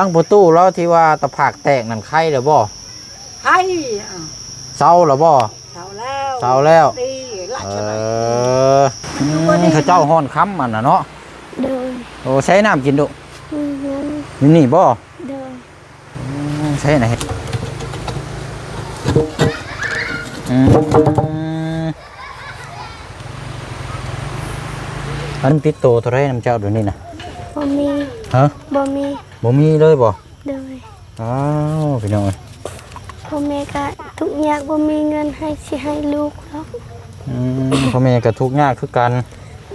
ตั้งประตูแล้วที่ว่าตะผากแตกนั่นไข่หรือบ่ไข่เศร้าหรือบ่เศร้าแล้วเศร้าแล้วดีละใช่ไหมเขาเจ้าห้อนค้ำมันน่ะเนาะเดินโอ้ใช้น้ำกินดุนี่บ่เดินใช่ไหนอันติดโตเท่าไรน้ำเจ้าเดี๋ยวนี้นะบ่มีฮะบ่มีเลยบ่เดินอ้าวพี่น้องพ่อแม่ก็ทุกอย่างบ่มีเงินให้สิให้ลูกหรอกพ่อแม่ก็ทุกข์ยากคือกัน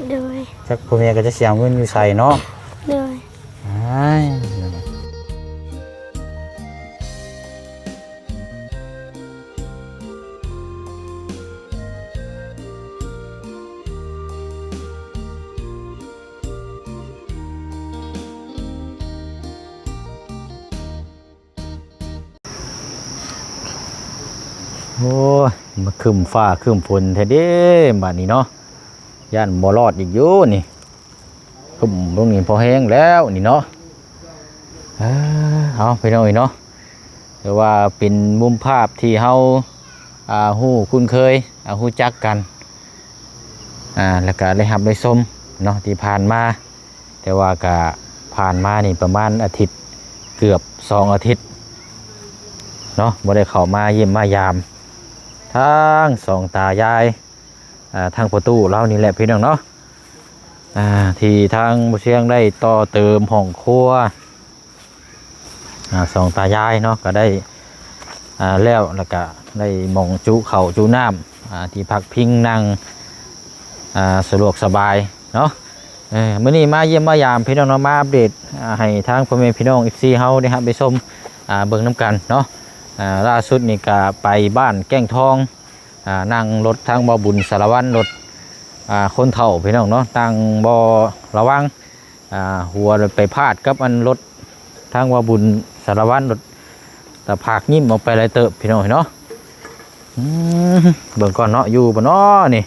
เดินจักพ่อแม่ก็จะเสียเงินอยู่ใส่เนาะเดินโอ้ยมาคืมฟ้าคืมฝนแท้เด้บ้านนี้เนาะย่านบ่รอดอีกอยู่นี่คืมตรงนี้พอแห้งแล้วนี่เนาะเอาไปหน่อยเนาะแต่ว่าเป็นมุมภาพที่เฮาฮู้คุ้นเคยฮู้จักกันแล้วก็ได้รับได้ชมเนาะที่ผ่านมาแต่ว่าก็ผ่านมานี่ประมาณอาทิตย์เกือบ2 อาทิตย์เนาะบ่ได้เข้ามาเยี่ยมมายามทั้งสองตายายทางประตูเรานี่แหละพี่น้องเนาะที่ทางบุเชียงได้ต่อเติมห้องครัวสองตายายเนาะก็ได้แล้วก็ได้มองจุเข่าจุน้ำที่พักพิงนั่งสะดวกสบายเนาะมื้อนี้มาเยี่ยมมายามพี่น้องเนาะมาอัปเดตให้ทางพ่อแม่พี่น้อง FC เฮาได้ครับไปชมเบิ่งน้ำกันเนาะล่าสุดนี่ก็ไปบ้านแก้งทองนั่งรถทางบ่อบุญสารวัตรรถคนเฒ่าพี่น้องเนาะตั้งบ่อระวังหัวไปพาดกับอันรถทางบ่อบุญสารวัตรรถแต่ผากยิ้มออกไปเลยเติบพี่น้องเนาะเบิ่งก่อนเนาะอยู่บ่เนาะนี่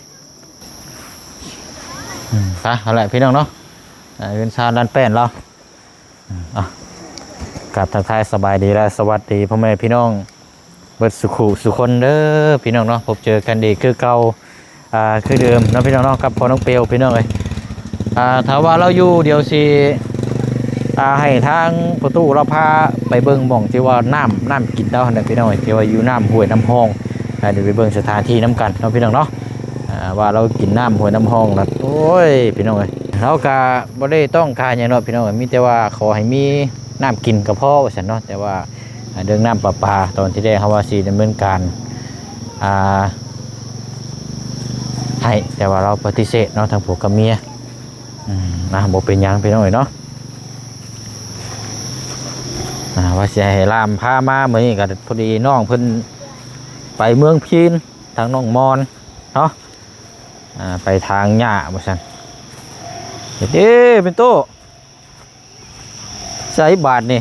อะไรพี่น้องเนาะเป็นชาดันแป้นเรากับทักทายสบายดีและสวัสดีพ่อแม่พี่น้องเบิดสุขุสุคนเด้อพี่น้องเนาะพบเจอกันดีคือเก่าคือเดิมเนาะพี่น้องเนาะกับพ่อน้องเปียวพี่น้องเลยถ้าว่าเราอยู่เดี๋ยวสิให้ทางประตูเราพาไปเบิ่งบ่องที่ว่าน้ำกินเต้าเนี่ยพี่น้องที่ว่าอยู่น้ำห้วยน้ำห้องเดี๋ยวไปเบิ่งสถานที่น้ำกันเนาะพี่น้องเนาะว่าเรากินน้ำห้วยน้ำห้องนะโอ้ยพี่น้องเลยเราก็บ่ได้ต้องการอย่างเนาะพี่น้องมีแต่ว่าขอให้มีน้ำกินกับพ่อว่าฉันเนาะแต่ว่าเรื่องน้ำประปาตอนที่ได้เขาว่าสีดำเนินการให้แต่ว่าเราปฏิเสธเนาะทางผัวกับเมียบอกเป็นยังไปหน่อยเนาะว่าจะให้ลามพามาเหมือนกับพอดีน้องเพิ่นไปเมืองพีนทางน้องมอนเนาะไปทางหญ้าว่าฉันเด้เป็นโตใส่บาทนี่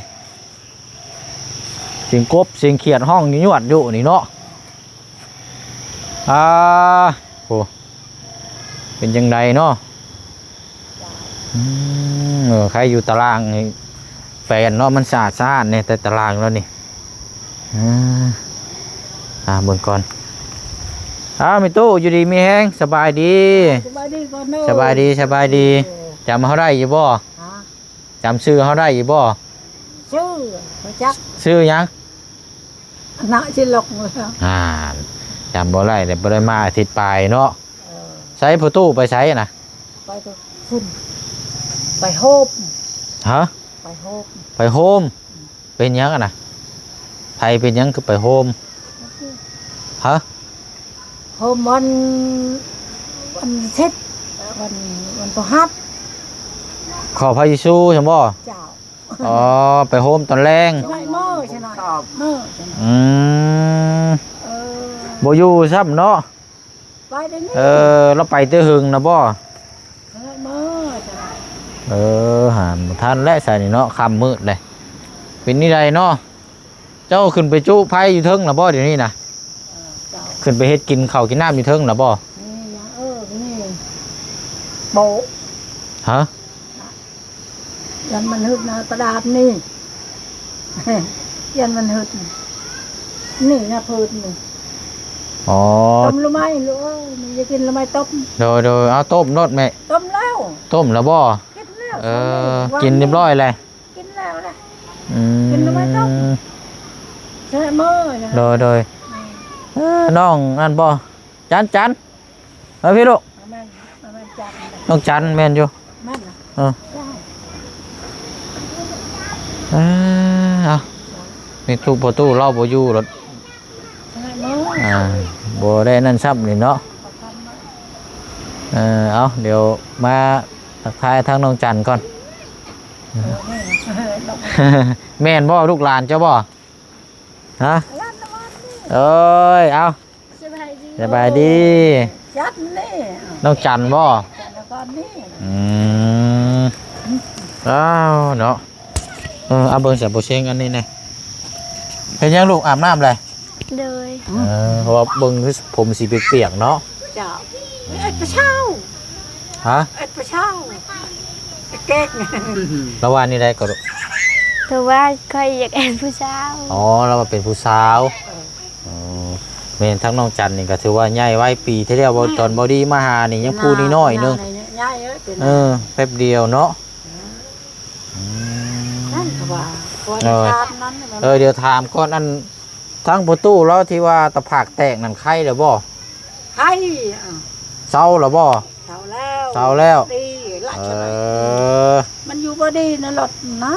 เสียงกบเสียงเขียดห้องนี่ยวดอยู่นี่เนาะโอ้เป็นยังไงเนาะใครอยู่ตารางแฟนเนาะมันสะอาดเนี่ยแต่ตารางแล้วนี่เบิ่งก่อนมีตู้อยู่ดีมีแห้งสบายดีสบายดีจำเขาได้อยู่บ่จำชื่อเขาได้อยู่บ่ชื่อจักชื่อยังน่าชิลกจำบ่ได้แต่บ่ได้มาอาทิตย์ปลายเนาะใช้ประตูไปใช้นะไปขึ้นไปโฮมไปโฮมเป็นยังนะไทยเป็นยังคือไปโฮมโฮมวันเช็ดวันพฤหัสขอพระเยซูใช่ไหมเจ้าไปโฮมตอนแรงใช่เมื่อใช่ไหมบ่อยู่ซ้ำเนาะไปได้ไหมเราไปเตะหึงนะบ่หาท่านและใส่เนาะคำมืดเลยเป็นนี่ใดเนาะเจ้าขึ้นไปจุไผ่อยู่เทิงนะบ่เดี๋ยวนี้นะขึ้นไปเฮ็ดกินข้าวกินน้ำอยู่เทิงนะบ่นี่โบฮะยันมันฮึกนะกระดาษนี่ ยันมันหึดนี่นะพืชนี่ อ๋อ ต้มละไม้ลูกเอ้ยมันจะกินละไม้ต้ม โดยเอาต้มรสแม่ ต้มแล้ว ต้มแล้วบ่ กินแล้ว กินเรียบร้อยเลย กินแล้วนะ อืม กินแล้วไหมต้ม ใช่เมื่อนะ โดยน้องนั่นบ่จันเอาพี่ลูก มันจับ น้องจันแม่นอยู่ มันนะ เออ ได้ เอานี่ทุกประตูเราบ่อยู่รถ ใช่เมื่อ บ่ได้นั่นซ้ำนี่เนาะ ขอทำมา เอาเดี๋ยวมาทักทายทางน้องจันก่อน แม่นบ่ลูกหลานเจ้าบ่ฮะเอ้ยเอา สบายดี สบายดี จัดนี่ น้องจันบ่ จัดแล้วก็นี่ อ้าวเนาะเอาเบิ่งเสียบ่เชงอันนี้แน่เฮ็ดยังลูกอาบน้ำเลย โดย เพราะว่าเบิ่งคือผมสิเปียกๆเนาะ เจ้าเอ็ดประเช่า ฮะ เอ็ดประเช่าเก๊ก แล้วว่านี่ได้ก็ลูก แต่ว่าค่อยอยากแอนผู้สาว อ๋อเรามาเป็นผู้สาวแม่นทั้งน้องจันนี่ก็ถือว่าใหญ่ไว้ปีที่แล้วตอนบอดี้มาหานี่ยังพูนี่น้อยนึง ง่ายเอ้ย แป๊บเดียวเนาะ นั่นก็ว่าวันชาตินั้น เดี๋ยวถามก่อนอันทั้งประตูแล้วที่ว่าตะผากแตกนั่นไข้หรือบ่ ใคร เศร้าหรือบ่ เช้าแล้ว เศร้าแล้ว ดีละ เอ ใช่ไหม อ มันอยู่บ่ดีนะหลดนะ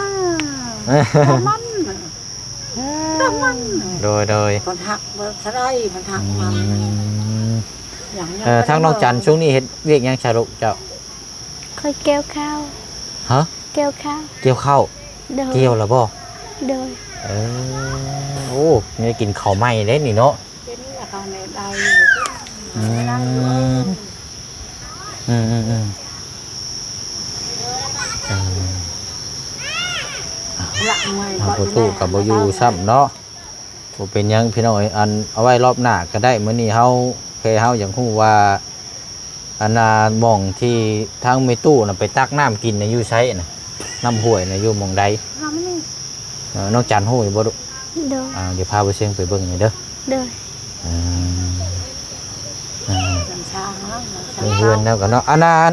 มันโดย มันหักมันสไลด์มันหักมันอย่าง ทั้งน้องจันช่วงนี้เฮ็ดเวียกยังชาลุเจ้า ค่อยเกี่ยวข้าว ฮะ เกี่ยวข้าว เกี่ยวข้าว โดย เกี่ยวหรือบ่ โดย โอ้นี่กินข้าวไหม้เด้นี่เนาะ เป็นเขาในใด หลักมวย ประตูกับบ่อยู่ซ้ำเนาะบ่เป็นหยังพี่น้องอันเอาไว้รอบหน้าก็ได้มื้อนี้เฮาอย่างฮู้ว่าอันน่ะหม่องที่ทางแม่ตู้น่ะไปตักน้ำกินน่ะอยู่ไสน่ะน้ำห้วยน่ะอยู่หม่องใดน้องจันฮู้อยู่บ่ลูก โดย เดี๋ยวพาไปเชียงไปเบิ่งหน่อยเด้อ โดย เฮือนแล้วกันเนาะอันนั้น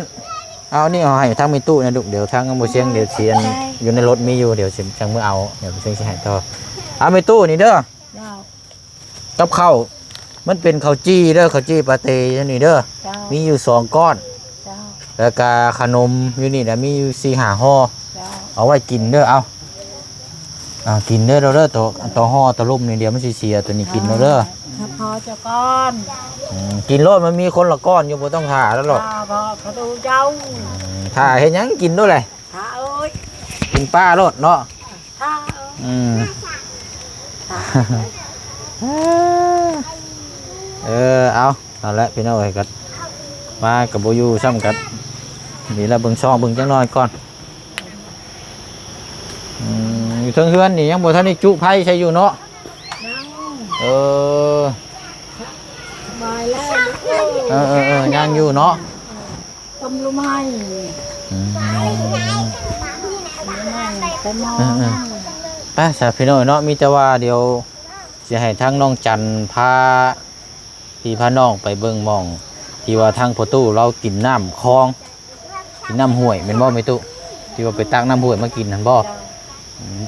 เอานี่เอาให้ทางแม่ตู้นะลูกเดี๋ยวทางบ่เชียงเดี๋ยวเสียนอยู่ในรถมีอยู่เดี๋ยวสิจังมื้อเอาเดี๋ยวเชียงสิให้ต่อเอาแม่ตู้นี่เด้อกับข้าวมันเป็นข้าวจี้เด้อข้าวจี้ปาเต้นี่เด้อมีอยู่2ก้อนแล้วก็ขนมอยู่นี่นะมีอยู่4-5ห่อเอาไว้กินเด้อเอากินเด้อเด้อตัวห่อตัวลุ่มนี่เดี๋ยวมันสิเสียตัวนี้กินเด้อ พอจะก้อน กินโลดมันมีคนละก้อนอยู่บ่ต้องถ่าแล้วหรอก พอเขาดูเจ้า ถ่าเฮ็ดหยังกินด้วยเลย ถ้าเอ้ย กินป้าโลดเนาะ ถ้า เอาละพี่น้องเอ้ยก็มากับบ่อยู่ซ้ำกันนี่ละเบิ่งช่องเบิ่งจังน้อยก่อนอยู่เทิงเฮือนนี่ยังบ่ทันได้จุไผใช้อยู่เนาะนั่งบายแล้ว ยังอยู่เนาะ ต้มลูกไม้ไปมอง ไปสาพี่น้อยเนาะมีแต่ว่าเดี๋ยวจะให้ทั้งน้องจันพาพี่พาน้องไปเบิ่งหม่องที่ว่าทางประตูเรากินน้ำคลองกินน้ำห้วยเป็นบ่ไม่ตู้ที่ว่าไปตักน้ำห้วยมากินนั่นบ่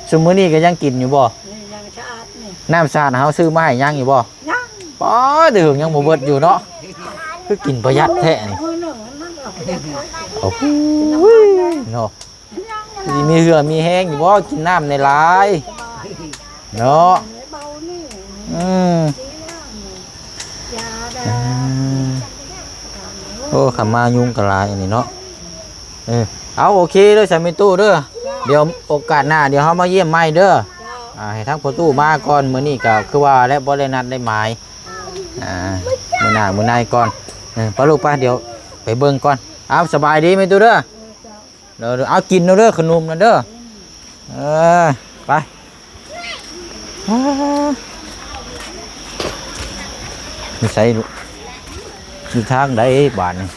ซุมื้อนี้ก็ยังกินอยู่บ่ นี่ยังชาตินี่ น้ำสาดเฮาซื้อมาให้ยังอยู่บ่ ยัง ป๋อดื่มยังบ่เบิดอยู่เนาะคือกินประหยัดแท้นี่ มือหนึ่งนั่นหรอก โอ้โหเนาะสิมีเหือมีแห้งอยู่บ่กินน้ำในหลายเนาะ เบานี่ ยาดา โอ้ขามายุงกะลายอันนี้เนาะเอาโอเคเด้อสามีตู้เด้อเดี๋ยวโอกาสหน้าเดี๋ยวเฮามาเยี่ยมใหม่เด้อให้ทั้งประตูมาก่อนมื้อนี้ก็คือว่าและบ่ได้นัดได้หมายมื้อหน้ามื้อในก่อนป้าลูกป้าเดี๋ยวไปเบิ่งก่อนเอาสบายดีไหมตู้เด้อเดี๋ยวเอากินเด้อขนมนะเด้อไปนี่ใส่อยู่ทางใดบ้านนี่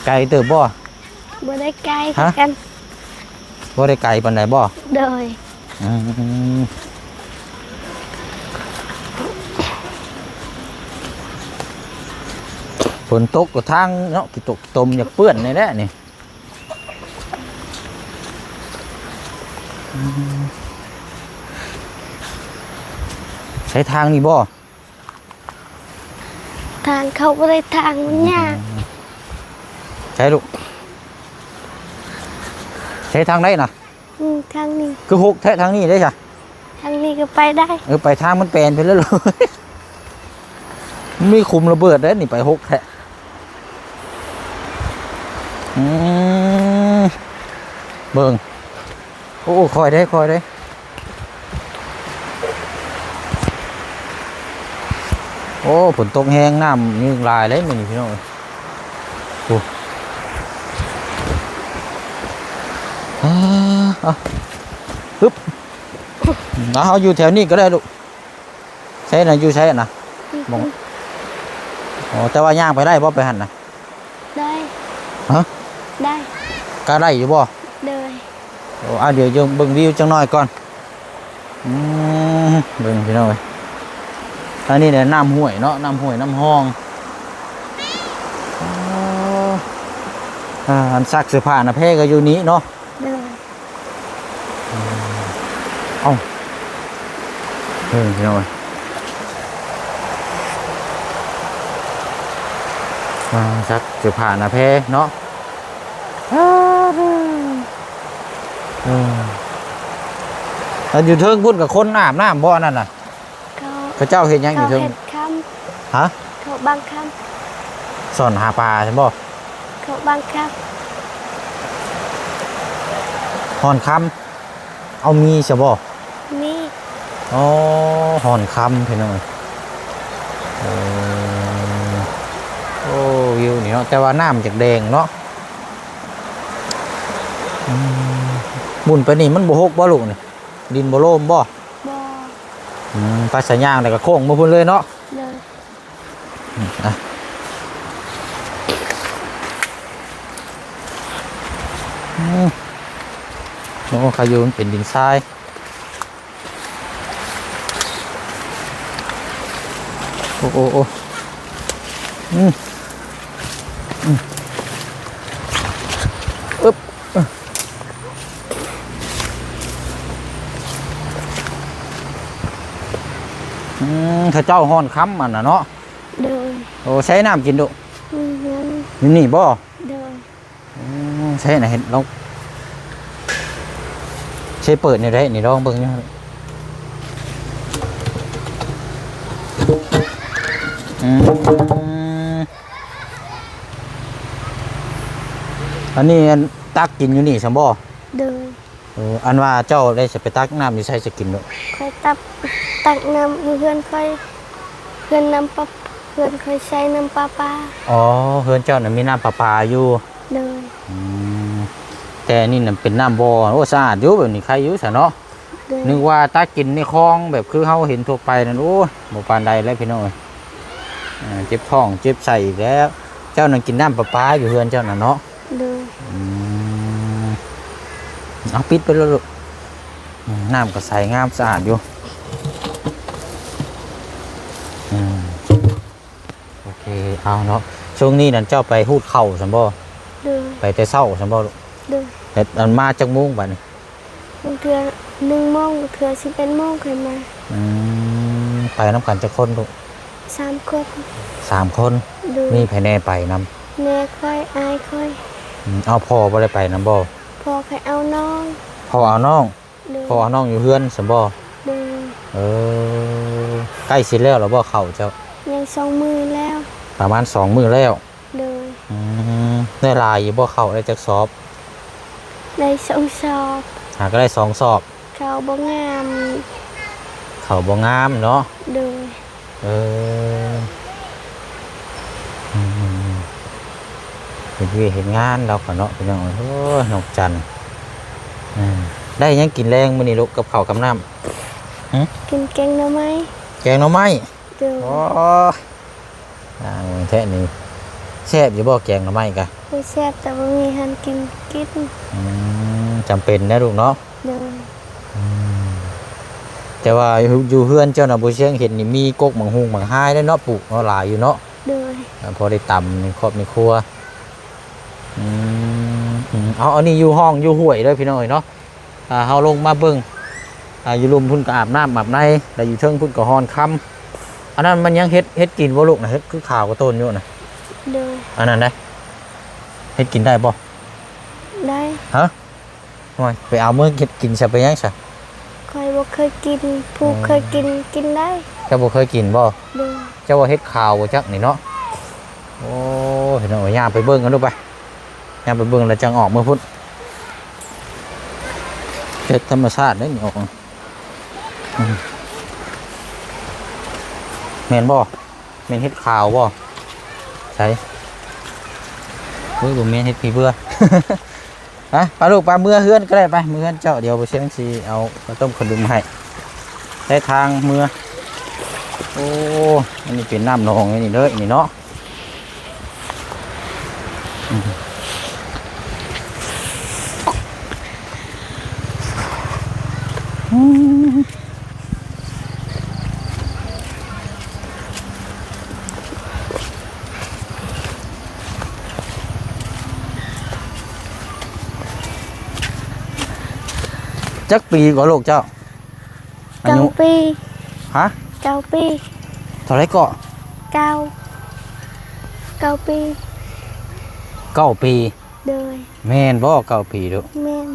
ไกลเติบบ่ บ่ได้ไกลกัน บ่ได้ไกลปานใดบ่ โดย อืมฝนตกก็ทางเนาะกี่ตกตมอยากเปื้อนนี่แหละนี่ใช้ทางนี่บ่ ทางเขาบ่ได้ทางมันยาก ใช้ลูกใช้ทางไหนน่ะ ทางนี้ คือหกแท้ทางนี้ได้จ้ะ ทางนี้ก็ไปได้ ไปทางมันแปลนไปแล้วเลย มันมีคุมระเบิดได้นี่ไปหกแท้เบิ่งโอ้คอยได้โอ้ฝนตกแห้งน้ำยืงลายเลยมันนี่พี่น้องโอ้ฮึบเอาอยู่แถวนี้ก็ได้ลูกใช่นะอยู่ใช่นะมองอ๋อแต่ว่าย่างไปได้บ่ไปหันนะ ได้ ฮะ ได้ ก็ได้อยู่บ่ โดย โอ้เดี๋ยวเบิ่งวิวจังหน่อยก่อนเบิ่งพี่น้องอันนี้เนี่ยน้ำห้วยเนาะน้ำห้วยน้ำห้องอันซักเสื้อผ้านะเพ่ก็อยู่นี้เนาะ โดย เอ้าพี่น้องซักเสื้อผ้านะเพ่เนาะแล้วอยู่เทิงพุ่นกับคนอาบน้ำบ่อนั่นน่ะ เขา พระเจ้าเห็นยังอยู่เทิง เฮ็ดค ฮะ ำเขาบางค สอนหาปลาใช่บ่ ำเขาบางค หอนคำเอามีใช่บ่ ำนี่ อ๋อหอนคำพี่น้องโอ้วิวนี่เนาะแต่ว่าน้ำจากแดงเนาะบุญไปนี่มันบ่ฮกบ่ลูกนี่ดินบ่โล่มบ่ บ่ ไปสายยางแต่ก็โค้งมาพุ่นเลยเนาะ เลย อ่ะโอ้ขายูนเป็นดินทรายโอ้โอ้โอ้อึ๊บถ้าเจ้าห้อนค้ำมันน่ะเนาะ โดย โอ้ใช้น้ำกินดุ งั้น นี่บ่ โดย ใช่ไหนเห็นลองใช้เปิดนี่ได้นี่ลองเบิ่งนี่อันนี้ตักกินอยู่นี่สมบ่ โดย อันว่าเจ้าได้จะไปตักน้ำอยู่ใช้จะกินดุ ค่อยตักน้ำเพื่อนค่อยเพื่อนน้ำปลาเพื่อนค่อยใช้น้ำปลาปลา อ๋อเฮือนเจ้าน่ะมีน้ำประปาอยู่ โดย แต่นี่น่ะเป็นน้ำบ่อโอ้สะอาดอยู่แบบนี้ใครอยู่ซะเนาะ โดย นึกว่าตักกินในคลองแบบคือเฮาเห็นทั่วไปนั่นโอ้ยบ่ปานใดแล้วพี่น้องเอ้ยเจ็บท้องเจ็บไส้อีกแล้ว เจ้านั่นกินน้ำประปาอยู่เฮือนเจ้าน่ะเนาะ โดย เอาปิดไปแล้วลูกน้ำก็ใสงามสะอาดอยู่โอเคเอาเนาะช่วงนี้นั่นเจ้าไปหูดเข่าสัมบ่ โดย ไปแต่เช้าสัมบ่ลูก โดย แต่อันมาจักโมงบัดนี้ บางเทือ1 โมงบางเทือ11 โมงค่อยมา ไปน้ำกันจักคนลูก 3 คน 3 คน โดย มีภายในไปน แม่ค่อยอายค่อย ำเอาพ่อบ่ได้ไปนำบ่ พอค่อยเอาน้อง พ่อเอาน้อง โดย พ่อเอาน้องอยู่เฮือนสัมบ่ โดย ใกล้สิแล้วหรอบ่เข้าเจ้า ยัง2 มือแล้ว ประมาณ2 มื้อแล้ว โดย ได้หลายอยู่บ่เข้าได้จักสอบ ได้2 สอบ หาก็ได้2 สอบ เขาบ่งาม เขาบ่งามเนาะ โดย เห็นวีเห็นงานเราก็เนาะเป็นยังไงโอ้ยนกจันทร์ได้ยังกินแรงมื้อนี้ลูกกับข้าวกับน้ กินแกงหน่อไม้ ำแกงหน่อไม้ โดย โอ้แท้นี่แซ่บอยู่บ่แกงหน่อไม้กะ บ่แซ่บแต่บ่มีหันกิน จำเป็นนะลูกเนาะ โดย แต่ว่าอยู่เฮือนเจ้าน่ะบ่เชียงเห็นนี่มีกกมังหุงมังหายได้เนาะปลูกเนาะหลายอยู่เนาะ โดย พอได้ตำในครอบในครัวเอาอันนี้อยู่ห้องอยู่ห้วยเด้อพี่น้องเนาะเฮาลงมาเบิ่งอยู่ลุมพุ่นก็อาบน้ำอาบในแล้วอยู่เทิงพุ่นก็ฮอนค่ำอันนั้นมันยังเฮ็ดกินบ่ลูกนะเฮ็ดคือข้าวกับต้นอยู่นะ โดย อันนั้นได้เฮ็ดกินได้บ่ ได้ ฮะโอ้ยไปเอามื้อเฮ็ดกินซะไปยังซะ คอยบ่เคยกินผู้เคยกินกินได้ เจ้าบ่เคยกินบ่ โดย เจ้าว่าเฮ็ดข้าวบ่จักนี่เนาะโอ้เห็นเอาย่างไปเบิ่งกันดูไปย่างไปเบิ่งแล้วจังออกมื้อพุ่นเฮ็ดธรรมชาติได้นี่ออกแม่นบ่แม่นเฮ็ดข้าวบ่ใช่เฮ้ยบ่แม่นเฮ็ดพี่เบื่อ ฮะปลาลูกปลาเมื่อเฮือนก็ได้ไปเมื่อเฮือนเจ้าเดี๋ยวไปเชียงซีเอามาต้มขนมให้ได้ทางเมื่อโอ้อันนี้เป็นน้ำนองนี่เด้อนี่เนาะจักปีกว่าลูกเจ้าอายุ 9 ปี ฮะ 9 ปี เท่าไรก็ 9 ปี 9 ปี โดย แม่นบ่9 ปีดู แม่น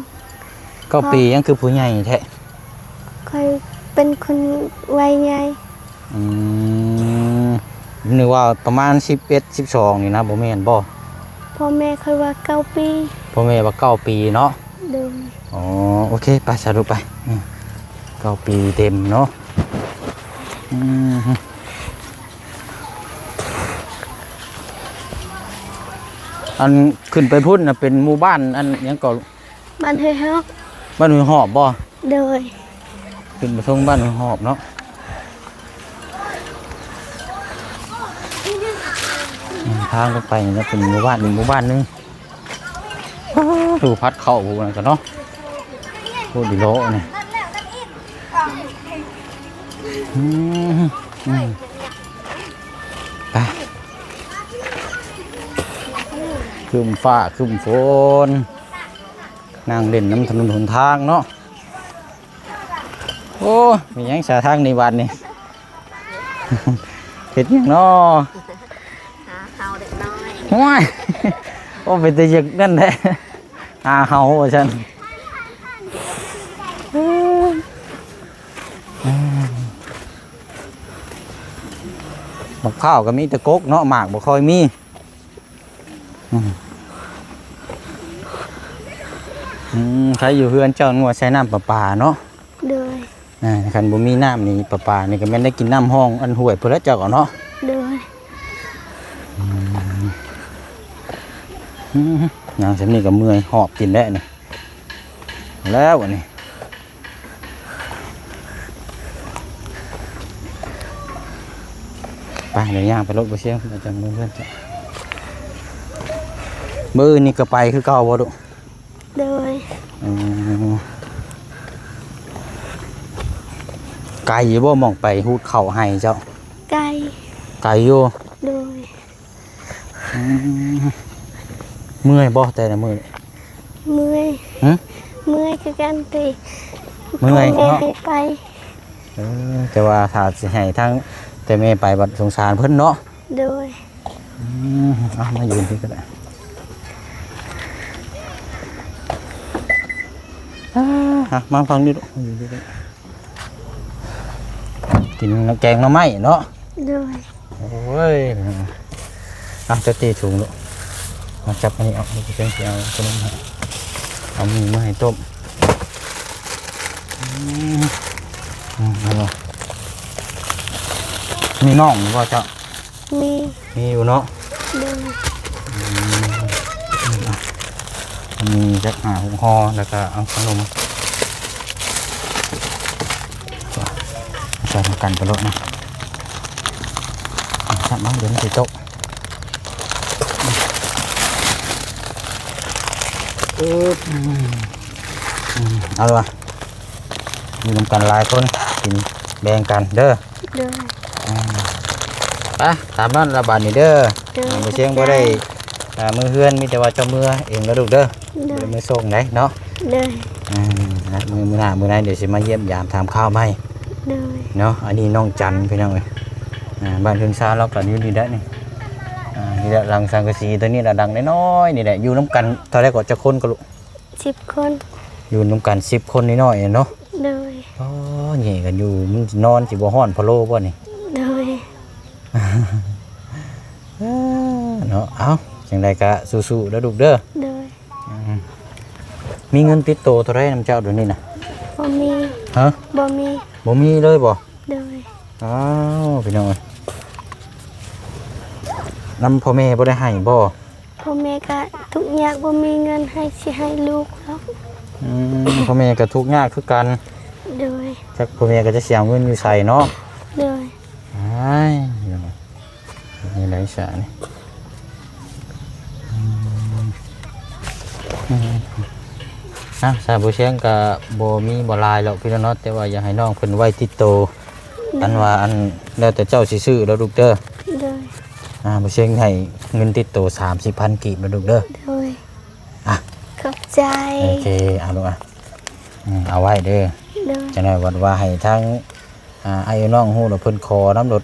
9 ปียังคือผู้ใหญ่แท้ คอยเป็นคนวัยใหญ่ นึกว่าประมาณ11 12นี่นะบ่แม่นบ่ พ่อแม่คอยว่า9 ปี พ่อแม่ว่า9 ปีเนาะ โดย อ๋อโอเคไปสรุปไป9 ปีเต็มเนาะอันขึ้นไปพุ่นน่ะเป็นหมู่บ้านอันหยังก็ บ้านเฮยฮอก บ้านห้วยหอบบ่ โดย ขึ้นไปส่งบ้านห้วยหอบเนาะทางลงไปนี่นะเป็นหมู่บ้านหนึ่งหมู่บ้านหนึงดูพัดเข้าพูนั่นกันเนาะพูดดิโลนี่ไปคืมฟ้าคืมฝนนั่งเล่นน้ำถนนหนทางเนาะโอ้มีหยังสาทางในวันนี่ เห็ดหยังเนาะหาเฮาเด็กน้อย ห้วยโอ้เป็นแต่ยึกนั่นแหละเฮาว่าฉันบักข้าวก็มีแต่กกเนาะหมากบ่ค่อยมีใครอยู่เฮือนเจ้างัวใช้น้ำประปาเนาะ โดย คันบ่มีน้ำนี่ประปานี่ก็แม่นได้กินน้ำห้องอันห้วยพุ่นแล้วเจ้าก็เนาะ โดย นางสำนีก็เมื่อยหอบกินได้นี่แล้วอันนี้ไปเดี๋ยวย่างไปรถไปเชียงอาจารย์เพื่อนจ้ะมื้อนี่ก็ไปคือเก่าบ่ดุ โดย ไกลอยู่บ่มองไปฮูดเข่าให้เจ้า ไก่ ไกลอยู่ โดย เมื่อยบ่แต่ละมื้อ เมื่อย หึ เมื่อยคือกันติ เมื่อย พ่อ เนาะ แม่ให้ไป แต่ว่าถ้าสิให้ทั้งแต่แม่ไปบัดสงสารเพิ่นเนาะ โดย เอามายืนที่ก็ได้มาฟังดิลูกกินแกงหน่อไม้เนาะ โดย โอ้ยจะตีถุงลูกมาจับอันนี้เอาไปเชียงเอาขนมให้เอาหมูมาให้ต้มมีน้องหรือเปล่าเจ้า มี มีอยู่เนาะ โดย มีจักหาหุงห่อแล้วก็เอาขนมใส่กันไปรถนะจับมาเดี๋ยวมันจะโต๊ะ เอาล่ะอยู่นำกันหลายคนกินแบ่งกันเด้อ โดย ไปตามนั้นระบาดนี่เด้อ โดย บ่เชียงบ่ได้มือเฮือนมีแต่ว่าเจ้ามือเองก็ลูกเด้อ โด บ่ ย ได้มือส่งไหนเนาะ โดย นะมือหน้ามือไหนเดี๋ยวสิมาเยี่ยมยามถามข้าวให้ โดย เนาะอันนี้น้องจันพี่น้องเอ้ยบ้านเพิ่นซาเราก็อยู่นี่แหละนี่นี่แหละหลังสังกะสีตัวนี้ละดังน้อยๆนี่แหละอยู่นํกันเท่าไรก็จะคนก็ลูก 10 คน อยู่นํกัน10คนน้อยๆเนาะ โดย อ๋อแย่กันอยู่มึงสินอนสิบ่ฮ้อนพะโลบ่นี่ โดย เนาะเอาจังไดก็สู้ๆเด้อลูกเด้อ โดย มีเงินติดตัวเท่าไรนำเจ้าเดี๋ยวนี้น่ะ บ่มี ฮะ บ่มี บ่มีเลยบ่ โดย อ้าวพี่น้องเอ้ยนำพ่อแม่บ่ได้ให้บ่ พ่อแม่ก็ทุกอย่างบ่มีเงินให้สิให้ลูกหรอก พ่อแม่ก็ทุกข์ยากคือกัน โดย จักพ่อแม่ก็จะเสียเงินอยู่ใส่เนาะ โดย อ้ายนี่ไรสานี่ซาบูเชียงกับโบมีบ่ลายหรอกพี่น้องเนาะแต่ว่าอยากให้น้องเพิ่นไว้ติดโตอันว่าอันแล้วแต่เจ้าสิซื้อแล้วลูกเด้อ โดย บูเชียงให้เงินติดโต30,000กีบแล้วลูกเด้อ โดย อ่ะ ขอบใจ โอเคเอาลูกเอาไว้เด้อ โดย จังได๋ว่าให้ทั้งไอ้น้องฮู้ว่าเพิ่นขอน้ำรถ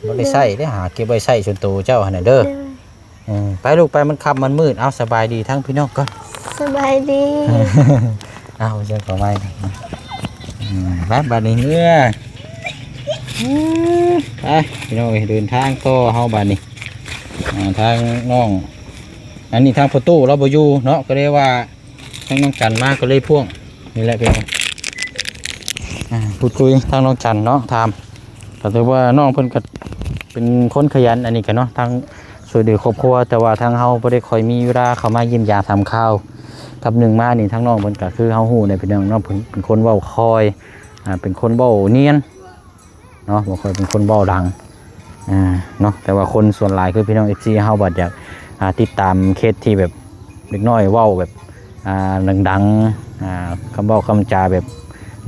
บ่ได้ใช้ได้หาเก็บไว้ใช้ส่วนตัวเจ้าหั่นน่ะเด้อ โดย ไปลูกไปมันค่ำมันมืดเอาสบายดีทั้งพี่น้องก่อน สบายดี เอาเชิญขอไม้ไปบัดนี้เมื่อไปพี่น้องเดินทางต่อเฮาบัดนี้ทางน้องอันนี้ทางประตูเราบ่อยู่เนาะก็เลยว่าทางน้องจันมาก็เลยพ่วงนี่แหละพี่น้องพูดคุยทางน้องจันเนาะถามก็ถือว่าน้องเพิ่นก็เป็นคนขยันอันนี้กันเนาะทางช่วยเหลือครอบครัวแต่ว่าทางเฮาบ่ได้ค่อยมีเวลาเข้ามาเยี่ยมยามทำข้าวกับหนึ่งมานี่ทางน้องเพิ่นก็คือเฮาฮู้ในพี่น้องเนาะเพิ่นเป็นคนเว้าคอยเป็นคนเว้าเนียนเนาะบ่ค่อยเป็นคนเว้าดังเนาะแต่ว่าคนส่วนหลายคือพี่น้อง FC เฮาบัดอยากติดตามเคสที่แบบเด็กน้อยเว้าแบบดังๆคำเว้าคำจาแบบ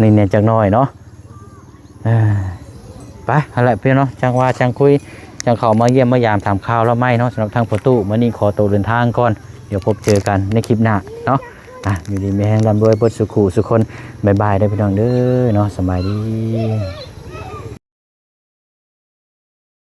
นี่ๆจักหน่อยเนาะไปอะไรพี่น้องจังว่าจังคุยจังเข้ามาเยี่ยมมายามถามข่าวแล้วไม่เนาะสำหรับทางประตูมื้อนี้ขอตัวเดินทางก่อนเดี๋ยวพบเจอกันในคลิปหน้าเนาะอยู่ดีมีแรงร่ำรวยเบิดสุขุสุขคนบ๊ายบายได้พี่น้องเด้อเนาะสบายดี